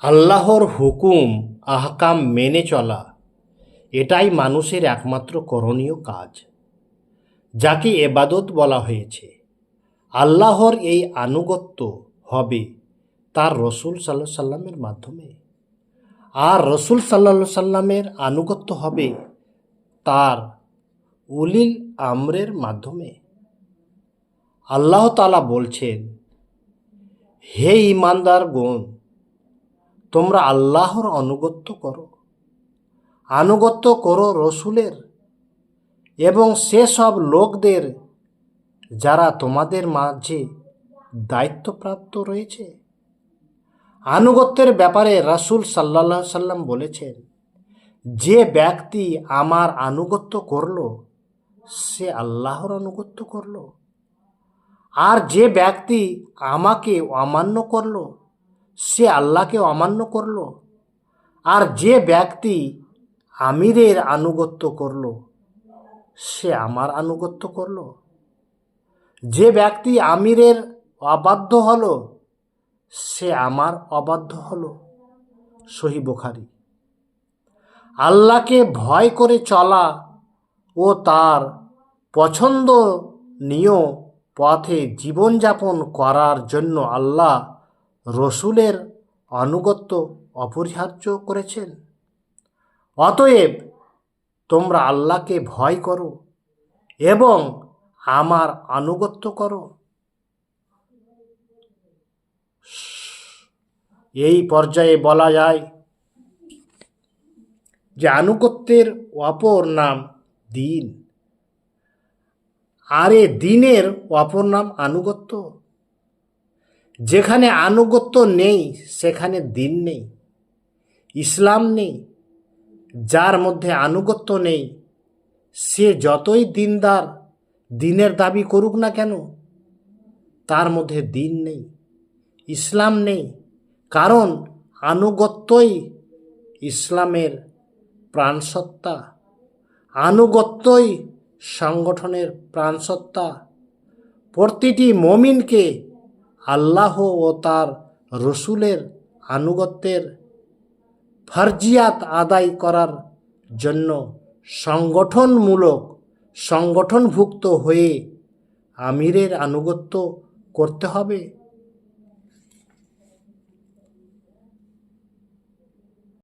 আল্লাহর হুকুম আহকাম মেনে চলা এটাই মানুষের একমাত্র করণীয় কাজ, যাকে এবাদত বলা হয়েছে। আল্লাহর এই আনুগত্য হবে তার রসুল সাল্লাল্লাহু সাল্লামের মাধ্যমে, আর রসুল সাল্লাল্লাহু সাল্লামের আনুগত্য হবে তার উলিল আমরের মাধ্যমে। আল্লাহ তাআলা বলছেন, হে ঈমানদারগণ, তোমরা আল্লাহর আনুগত্য করো রসুলের এবং সেসব লোকদের যারা তোমাদের মাঝে দায়িত্বপ্রাপ্ত রয়েছে। আনুগত্যের ব্যাপারে রাসূল সাল্লাল্লাহু সাল্লাম বলেছেন, যে ব্যক্তি আমার আনুগত্য করল সে আল্লাহর আনুগত্য করল, আর যে ব্যক্তি আমাকে অমান্য করল সে আল্লাহকে অমান্য করল, আর যে ব্যক্তি আমিরের আনুগত্য করল সে আমার আনুগত্য করল। যে ব্যক্তি আমিরের অবাধ্য হলো সে আমার অবাধ্য হলো। সহিহ বুখারী। আল্লাহকে ভয় করে চলা ও তার পছন্দনীয় পথে জীবনযাপন করার জন্য আল্লাহ রসুলের আনুগত্য অপরিহার্য করেছেন। অতএব তোমরা আল্লাহকে ভয় করো এবং আমার আনুগত্য করো। এই পর্যায়ে বলা যায় যে আনুগত্যের অপর নাম দ্বীন, আর এ দ্বীনের অপর নাম আনুগত্য। যেখানে আনুগত্য নেই সেখানে দ্বীন নেই, ইসলাম নেই। যার মধ্যে আনুগত্য নেই সে যতই দ্বীনের দাবি করুক না কেন, তার মধ্যে দ্বীন নেই, ইসলাম নেই। কারণ আনুগত্যই ইসলামের প্রাণসত্তা, আনুগত্যই সংগঠনের প্রাণসত্তা। প্রতিটি মুমিনকে আল্লাহ ও তার রসুলের আনুগত্যের ফরজিয়াত আদায় করার জন্য সংগঠনভুক্ত হয়ে আমিরের আনুগত্য করতে হবে।